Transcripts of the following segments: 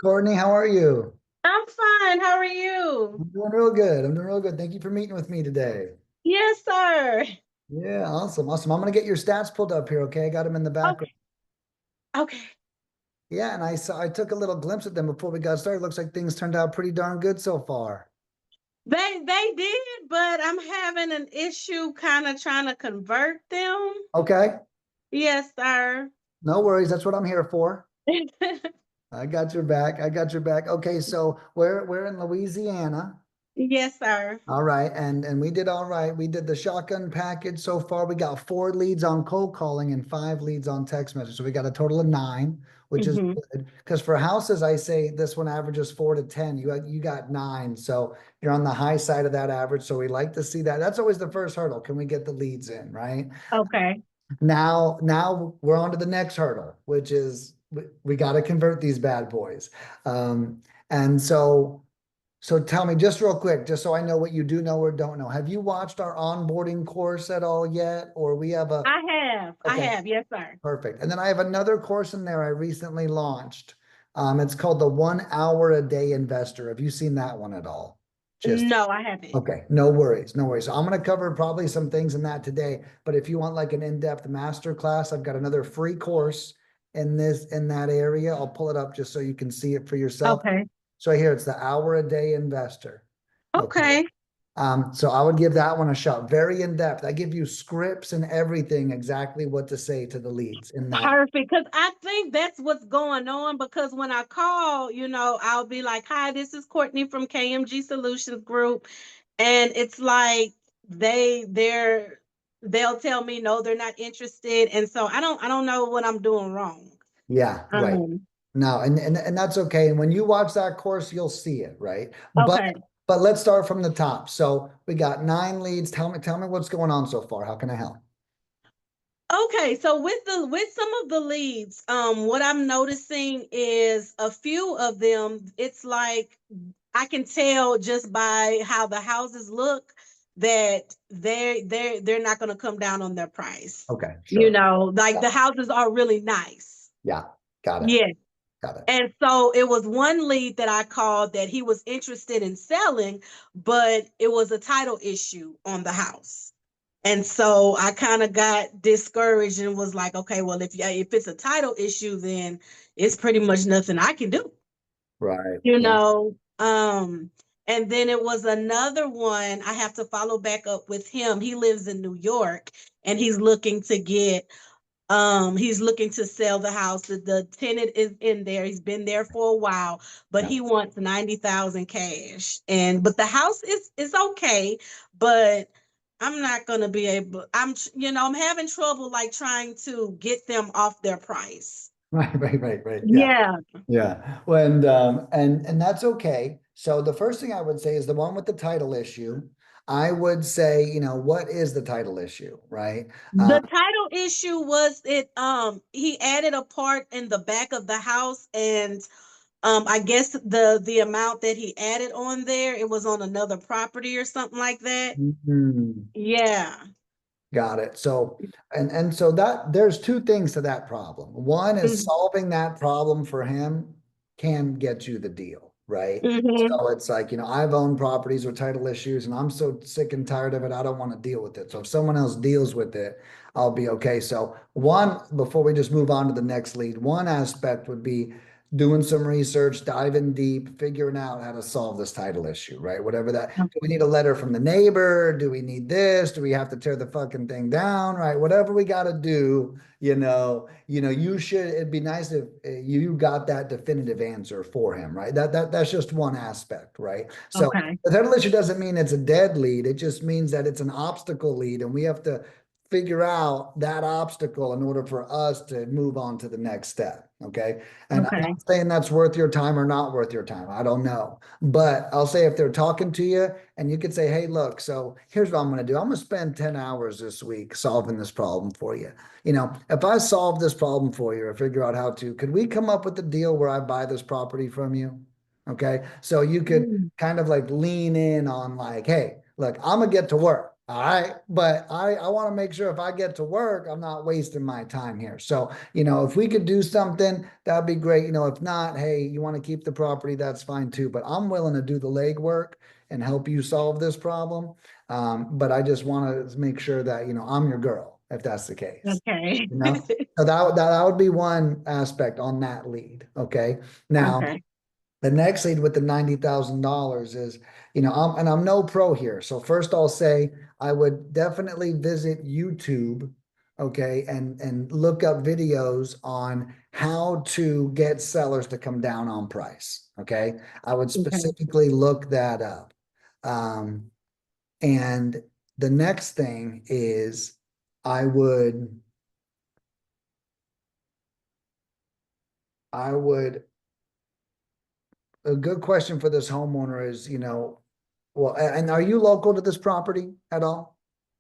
Courtney, how are you? I'm fine. How are you? I'm doing real good. I'm doing real good. Thank you for meeting with me today. Yes, sir. Yeah, awesome. Awesome. I'm gonna get your stats pulled up here, okay? I got them in the background. Okay. Okay. Yeah, and I took a little glimpse at them before we got started. Looks like things turned out pretty darn good so far. They did, but I'm having an issue kind of trying to convert them. Okay. Yes, sir. No worries. That's what I'm here for. I got your back. I got your back. Okay, so we're in Louisiana. Yes, sir. All right, and we did all right. We did the shotgun package so far. We got 4 leads on cold calling and 5 leads on text message. So we got a total of 9, which is Hmm. good. Because for houses, I say this one averages 4 to 10. You got 9, so you're on the high side of that average. So we like to see that. That's always the first hurdle. Can we get the leads in, right? Okay. Now we're on to the next hurdle, which is we got to convert these bad boys. And so tell me just real quick, just so I know what you do know or don't know. Have you watched our onboarding course at all yet? Or we have a, I have. I okay, have. Yes, sir. perfect. And then I have another course in there I recently launched. It's called the 1 hour a day investor. Have you seen that one at all? Just No, I haven't. okay, no worries, no worries. So I'm going to cover probably some things in that today, but if you want like an in-depth master class, I've got another free course in that area. I'll pull it up just so you can see it for yourself. Okay. So here it's the hour a day investor. Okay. Okay. So I would give that one a shot. Very in depth. I give you scripts and everything, exactly what to say to the leads in that. Perfect. Because I think that's what's going on. Because when I call, I'll be like, "Hi, this is Courtney from KMG Solutions Group," and it's like they'll tell me no, they're not interested, and so I don't know what I'm doing wrong. Yeah, right. Um. No, and that's okay. And when you watch that course, you'll see it, right? Okay. But let's start from the top. So we got 9 leads. Tell me what's going on so far. How can I help? Okay, so with some of the leads, what I'm noticing is a few of them, it's like I can tell just by how the houses look that they're not going to come down on their price. Okay, You sure. know, like Yeah, the houses are really nice. yeah, got it. Yeah. Got it. And so it was one lead that I called that he was interested in selling, but it was a title issue on the house. And so I kind of got discouraged and was like, okay, well, if it's a title issue, then it's pretty much nothing I can do, Right. you Yeah. know. And then it was another one. I have to follow back up with him. He lives in New York and he's looking to sell the house. The tenant is in there. He's been there for a while, but Yeah. he wants 90,000 cash. But the house is okay, but I'm not gonna be able. I'm having trouble like trying to get them off their price. Right. Yeah. Yeah. Yeah. When and that's okay. So the first thing I would say is the one with the title issue. I would say, what is the title issue, right? The title issue was he added a part in the back of the house, and I guess the amount that he added on there, it was on another property or something like that. Mhm. Yeah. Got it. So, and so that there's 2 things to that problem. One is Mhm. solving that problem for him can get you the deal, right? Mhm. So it's like, I've owned properties with title issues and I'm so sick and tired of it. I don't want to deal with it. So if someone else deals with it, I'll be okay. So one, before we just move on to the next lead, one aspect would be doing some research, diving deep, figuring out how to solve this title issue, right? Whatever that, do we need a letter from the neighbor? Do we need this? Do we have to tear the fucking thing down? Right? Whatever we got to do, you should. It'd be nice if you got that definitive answer for him, right? That's just one aspect, right? So Okay. the title issue doesn't mean it's a dead lead. It just means that it's an obstacle lead, and we have to figure out that obstacle in order for us to move on to the next step. Okay. And I'm Okay. not saying that's worth your time or not worth your time. I don't know. But I'll say if they're talking to you and you could say, hey, look, so here's what I'm going to do. I'm going to spend 10 hours this week solving this problem for you. If I solve this problem for you or figure out how to, could we come up with a deal where I buy this property from you? Okay. So you could Mm. kind of like lean in on like, hey, look, I'm gonna get to work. All right, but I want to make sure if I get to work, I'm not wasting my time here. So, if we could do something, that'd be great. If not, hey, you want to keep the property, that's fine too. But I'm willing to do the legwork and help you solve this problem. But I just want to make sure that, I'm your girl, if that's the case. Okay. You know, so that would be one aspect on that lead. Okay. Now, Okay. the next lead with the $90,000 is, I'm no pro here. So first I'll say I would definitely visit YouTube, okay, and look up videos on how to get sellers to come down on price. Okay. I would Okay. specifically look that up. Um, and the next thing is I would, I would, a good question for this homeowner is, well, and are you local to this property at all?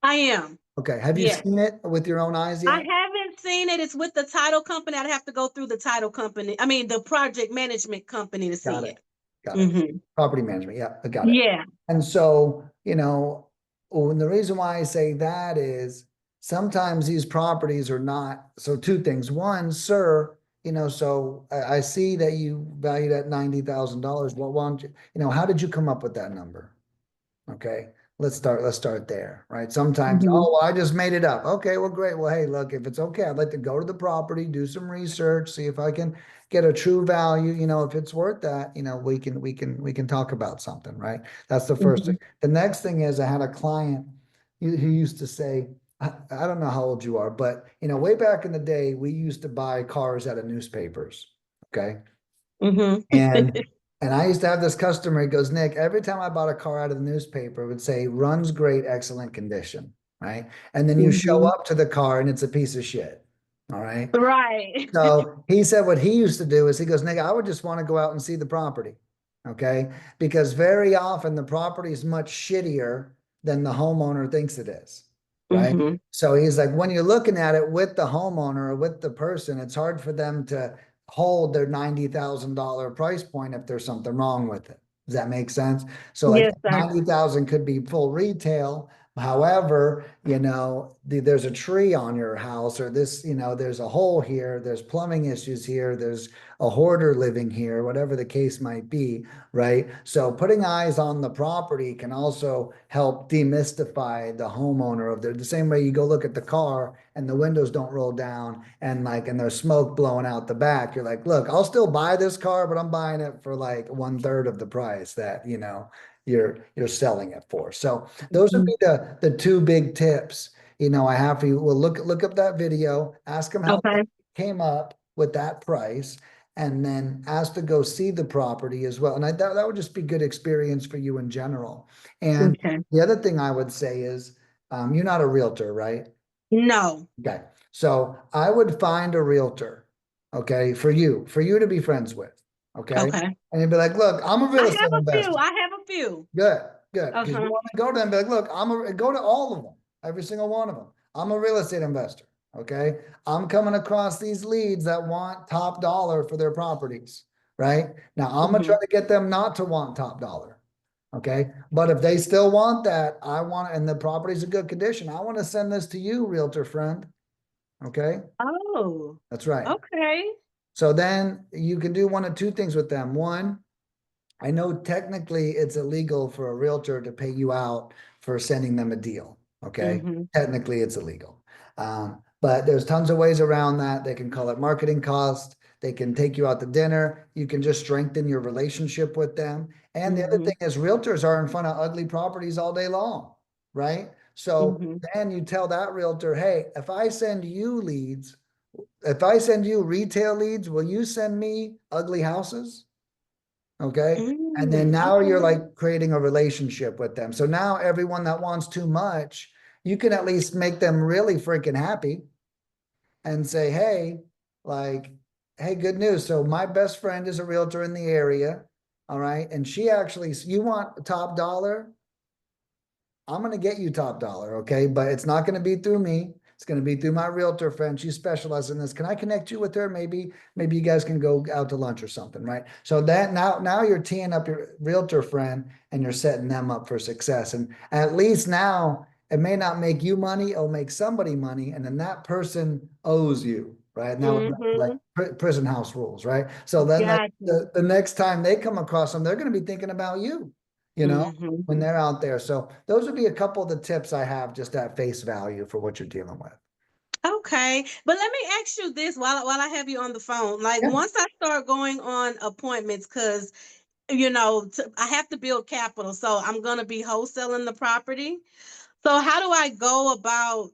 I am. Okay, have you Yes. seen it with your own eyes I yet? haven't seen it. It's with the title company. I'd have to go through the title company. I mean, the project management company to Got see it. it. Got it. Hmm. Property management. Yeah, I got it. Yeah. And so, and the reason why I say that is sometimes these properties are not, so two things. One, sir, so I see that you valued at $90,000. Well, why don't you, how did you come up with that number? Okay, let's start there, right? Sometimes, Hmm. oh, well, I just made it up. Okay, well, great. Well, hey, look, if it's okay, I'd like to go to the property, do some research, see if I can get a true value. If it's worth that, we can talk about something, right? That's the first thing. Hmm. The next thing is I had a client who used to say, I don't know how old you are, but way back in the day, we used to buy cars out of newspapers. Okay. Hmm. And and I used to have this customer, he goes, Nick, every time I bought a car out of the newspaper, it would say runs great, excellent condition, right? And then you show Hmm. up to the car and it's a piece of shit. All right. Right. So he said what he used to do is he goes, Nick, I would just want to go out and see the property. Okay. Because very often the property is much shittier than the homeowner thinks it is. Right. Hmm. So he's like, when you're looking at it with the homeowner or with the person, it's hard for them to hold their $90,000 price point if there's something wrong with it. Does that make sense? So like Yes, sir. 90,000 could be full retail. However, there's a tree on your house or this, there's a hole here, there's plumbing issues here, there's a hoarder living here, whatever the case might be, right? So putting eyes on the property can also help demystify the homeowner of the same way you go look at the car and the windows don't roll down and there's smoke blowing out the back. You're like, look, I'll still buy this car, but I'm buying it for like 1/3 of the price that, you're selling it for. So those would Mhm. be the two big tips. I have for you. Well, look up that video, ask them how they Okay. came up with that price, and then ask to go see the property as well. And that would just be good experience for you in general. And Okay. the other thing I would say is, you're not a realtor, right? No. Okay. So I would find a realtor, okay, for you to be friends with. Okay. Okay. And you'd be like, look, I'm a I real estate have a few. investor. I have a few. Good, good. Because you Uh-huh. want to go to them and be like, look, go to all of them, every single one of them. I'm a real estate investor. Okay. I'm coming across these leads that want top dollar for their properties. Right. Now I'm gonna try Hmm. to get them not to want top dollar. Okay. But if they still want that, and the property's in good condition, I want to send this to you, realtor friend. Okay. Oh, That's right. okay. So then you can do one of two things with them. One, I know technically it's illegal for a realtor to pay you out for sending them a deal. Okay. Hmm. Technically it's illegal. But there's tons of ways around that. They can call it marketing cost. They can take you out to dinner. You can just strengthen your relationship with them. And the other Hmm. thing is realtors are in front of ugly properties all day long, right? So Hmm. then you tell that realtor, hey, if I send you retail leads, will you send me ugly houses? Okay. And then now you're Okay. like creating a relationship with them. So now everyone that wants too much, you can at least make them really freaking happy and say, hey, like, hey, good news. So my best friend is a realtor in the area. All right. And you want top dollar? I'm going to get you top dollar. Okay. But it's not going to be through me. It's going to be through my realtor friend. She specializes in this. Can I connect you with her? Maybe you guys can go out to lunch or something, right? So that now you're teeing up your realtor friend and you're setting them up for success. And at least now it may not make you money, it'll make somebody money, and then that person owes you, right? Now, like Mm-hmm. prison house rules, right? So then Gotcha. the next time they come across them, they're going to be thinking about you, you know, Mm-hmm. when they're out there. So those would be a couple of the tips I have just at face value for what you're dealing with. Okay, but let me ask you this while I have you on the phone. Like Yeah. once I start going on appointments, because I have to build capital, so I'm gonna be wholesaling the property. So how do I go about,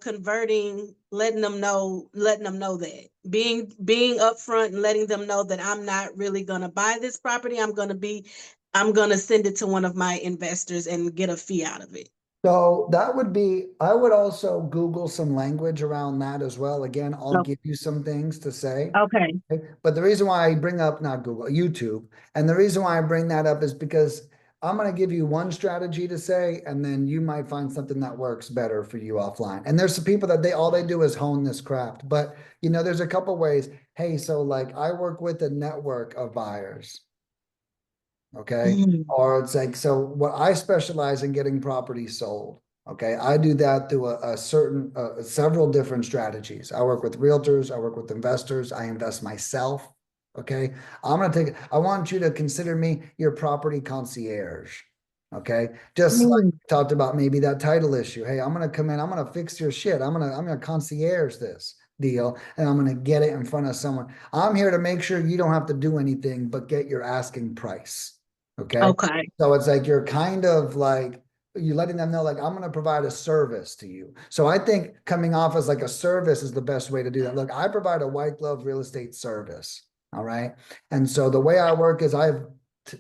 converting, letting them know that being upfront and letting them know that I'm not really gonna buy this property. I'm gonna send it to one of my investors and get a fee out of it. So that would be, I would also Google some language around that as well. Again, I'll Oh, give you some things to say. okay. Okay? But the reason why I bring up, not Google, YouTube, and the reason why I bring that up is because I'm going to give you one strategy to say, and then you might find something that works better for you offline. And there's some people that all they do is hone this craft. But there's a couple ways. Hey, so like I work with a network of buyers. Okay. Mhm. Or it's like, so what I specialize in getting properties sold. Okay. I do that through a certain, several different strategies. I work with realtors, I work with investors, I invest myself. Okay. I want you to consider me your property concierge. Okay. Just like Mm. we talked about maybe that title issue. Hey, I'm going to come in, I'm going to fix your shit. I'm going to concierge this deal and I'm going to get it in front of someone. I'm here to make sure you don't have to do anything but get your asking price. Okay. Okay. So it's like you're kind of like you're letting them know, like, I'm going to provide a service to you. So I think coming off as like a service is the best way to do that. Look, I provide a white glove real estate service. All right. And so the way I work is I have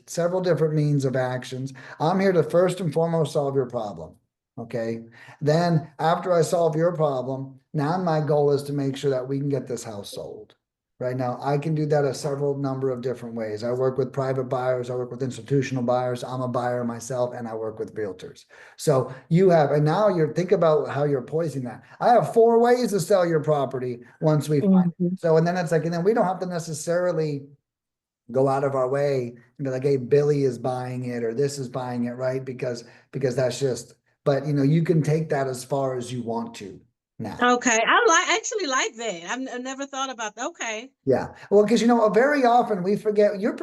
several different means of actions. I'm here to first and foremost solve your problem. Okay. Then after I solve your problem, now my goal is to make sure that we can get this house sold. Right now, I can do that a several number of different ways. I work with private buyers, I work with institutional buyers, I'm a buyer myself, and I work with realtors. So and now think about how you're poising that. I have 4 ways to sell your property once we find it. Mhm. So, and then it's like, and then we don't have to necessarily go out of our way and be like, hey, Billy is buying it or this is buying it, right? Because that's just, but you can take that as far as you want to now. Okay. Actually like that. I've never thought about that. Okay. Yeah. Well, because very often we forget you're.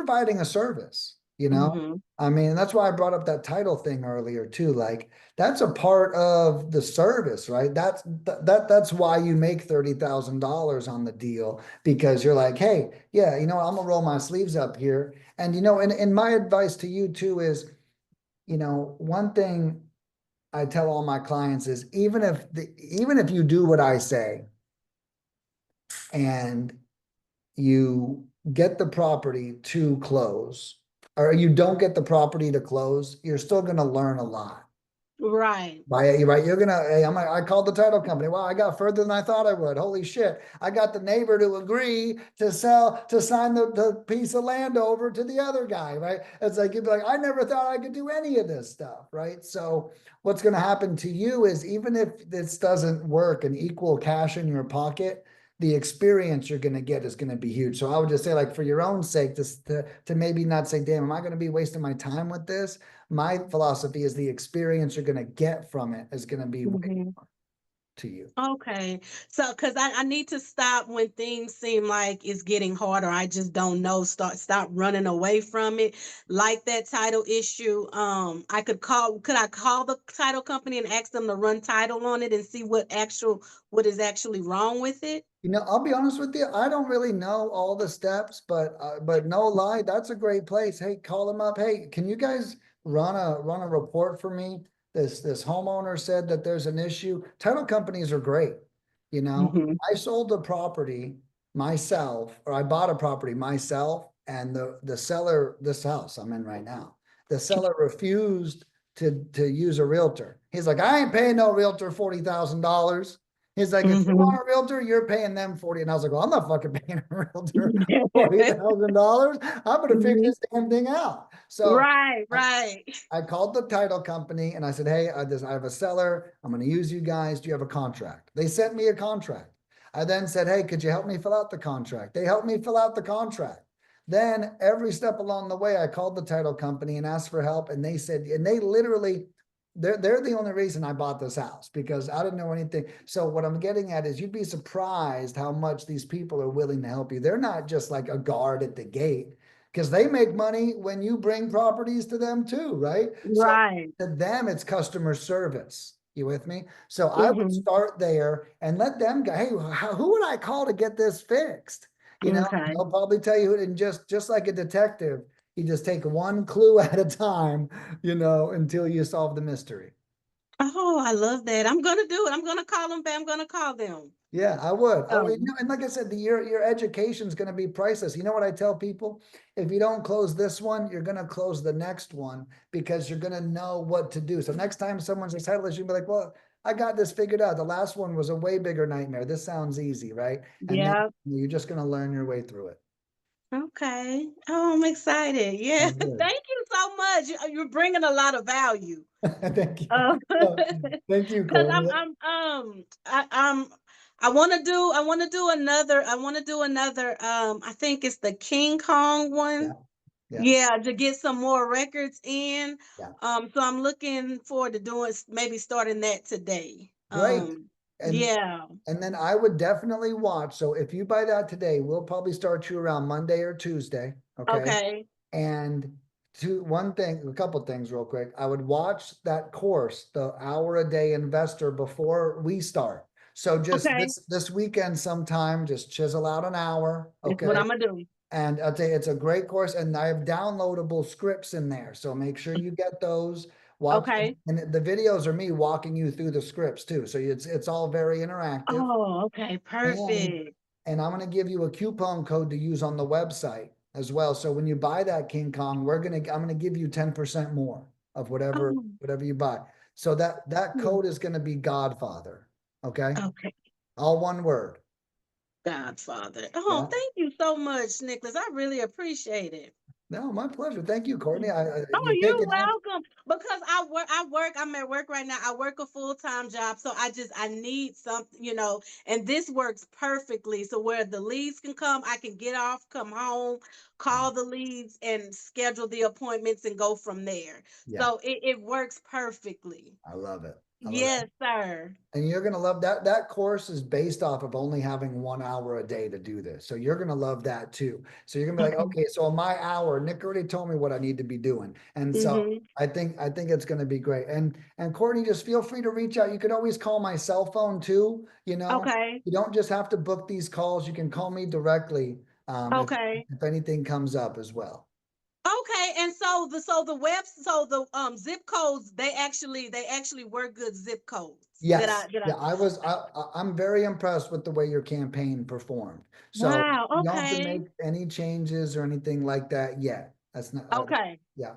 Hmm. I mean, that's why I brought up that title thing earlier too. Like that's a part of the service, right? That's why you make $30,000 on the deal because you're like, hey, yeah, I'm gonna roll my sleeves up here. And and my advice to you too is, one thing I tell all my clients is even if you do what I say and you get the property to close or you don't get the property to close, you're still going to learn a lot. Right. Right. Hey, I called the title company. Wow, I got further than I thought I would. Holy shit. I got the neighbor to agree to sign the piece of land over to the other guy, right? It's like, you'd be like, I never thought I could do any of this stuff, right? So what's going to happen to you is even if this doesn't work and equal cash in your pocket, the experience you're going to get is going to be huge. So I would just say, like, for your own sake, to maybe not say, damn, am I going to be wasting my time with this? My philosophy is the experience you're going to get from it is going to be way Hmm. more to you. Okay. So, because I need to stop when things seem like it's getting harder. I just don't know. Stop running away from it. Like that title issue. Could I call the title company and ask them to run title on it and see what is actually wrong with it? I'll be honest with you. I don't really know all the steps, but no lie, that's a great place. Hey, call them up. Hey, can you guys run a report for me? This homeowner said that there's an issue. Title companies are great. Hmm. I sold a property myself, or I bought a property myself, and the seller, this house I'm in right now, the seller refused to use a realtor. He's like, I ain't paying no realtor $40,000. He's like, if you Hmm. want a realtor, you're paying them 40. And I was like, well, I'm not fucking paying a realtor $40,000. I'm gonna figure this damn thing out. So Right, I, right. I called the title company and I said, hey, I have a seller. I'm going to use you guys. Do you have a contract? They sent me a contract. I then said, hey, could you help me fill out the contract? They helped me fill out the contract. Then every step along the way, I called the title company and asked for help. And they said, and they literally, they're the only reason I bought this house, because I didn't know anything. So what I'm getting at is, you'd be surprised how much these people are willing to help you. They're not just like a guard at the gate, because they make money when you bring properties to them too, right? So Right. to them, it's customer service. You with me? So I would Mhm. start there and let them go, hey, who would I call to get this fixed? You know, Okay. they'll probably tell you, and just like a detective, you just take one clue at a time, until you solve the mystery. Oh, I love that. I'm gonna do it. I'm gonna call them back. I'm gonna call them. Yeah, I would. Um, And like I said, your education is going to be priceless. You know what I tell people? If you don't close this one, you're going to close the next one, because you're going to know what to do. So next time someone's a title issue, you'll be like, well, I got this figured out. The last one was a way bigger nightmare. This sounds easy, right? And then yeah. you're just going to learn your way through it. Okay. Oh, I'm excited. Yeah. Oh, good. Thank you so much. You're bringing a lot of value. Thank you. Uh, Oh, thank you, Cause Courtney. I want to do another, I think it's the King Kong Yeah, one. yeah, Yeah, to get some more records in. yeah. So I'm looking forward to doing, maybe starting that today. Great. And Yeah. And then I would definitely watch. So if you buy that today, we'll probably start you around Monday or Tuesday. Okay. Okay. And a couple things real quick. I would watch that course, the hour a day investor, before we start. So just Okay. this weekend sometime, just chisel out an hour. That's what Okay. I'm gonna do. And I'll tell you, it's a great course, and I have downloadable scripts in there. So make sure you get those. Watch, Okay. and the videos are me walking you through the scripts too. So it's all very interactive. Oh, okay. And Perfect. and I'm going to give you a coupon code to use on the website as well. So when you buy that King Kong, I'm going to give you 10% more of whatever Oh, you buy. So that hmm. code is going to be Godfather. Okay? Okay. All one word. Godfather. Oh, Yeah. thank you so much, Nicholas. I really appreciate it. No, my pleasure. Thank you, Courtney. Oh, You're you're taking action. welcome. Because I'm at work right now. I work a full-time job. So I need something, and this works perfectly. So where the leads can come, I can get off, come home, call the leads and schedule the appointments and go from there. Yeah, So it works perfectly. I love it. I love it. Yes, sir. And you're going to love that. That course is based off of only having 1 hour a day to do this. So you're going to love that too. So you're going to be like, Okay. okay, so in my hour, Nick already told me what I need to be doing. And so Mm-hmm. I think it's going to be great. And Courtney, just feel free to reach out. You can always call my cell phone too. Okay. You don't just have to book these calls. You can call me directly Okay. if anything comes up as well. Okay, and so the zip codes, they actually were good zip codes that Yes. I that Yeah, I I'm very impressed with the way your campaign performed. So wow, you don't have to okay. make any changes or anything like that yet. That's not, Okay. yeah.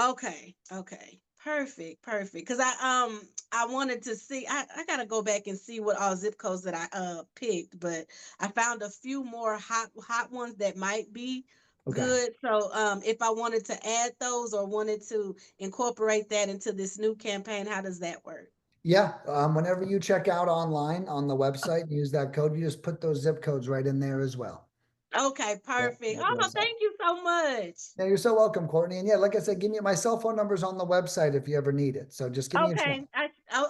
Okay. Okay. Perfect. Perfect. Because I wanted to see, I gotta go back and see what all zip codes that I picked, but I found a few more hot ones that might be Okay. good. So if I wanted to add those or wanted to incorporate that into this new campaign, how does that work? Yeah. Whenever you check out online on the website, use that code, you just put those zip codes right in there as well. Okay, Yeah. perfect. You'll be all Oh, set. thank you so much. Yeah, you're so welcome, Courtney. And yeah, like I said, give me my cell phone numbers on the website if you ever need it. So just give me a shout. Okay,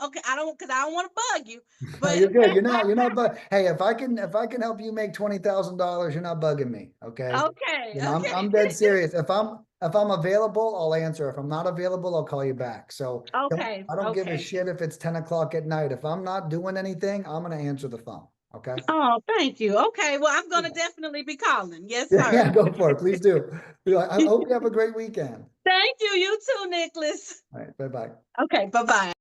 okay. I don't want to bug you, No, but you're good. You're not, but hey, if I can help you make $20,000, you're not bugging me. Okay. okay, I'm okay, dead serious. If I'm available, I'll answer. If I'm not available, I'll call you back. So okay, I don't give a okay. shit if it's 10 o'clock at night. If I'm not doing anything, I'm gonna answer the phone. Okay. Oh, thank you. Okay, well, I'm gonna Yeah, definitely be calling. Yes, yeah, sir. yeah, go for it. Please do. I hope you have a great weekend. Thank you. You too, Nicholas. All right. Bye-bye. Okay, bye bye.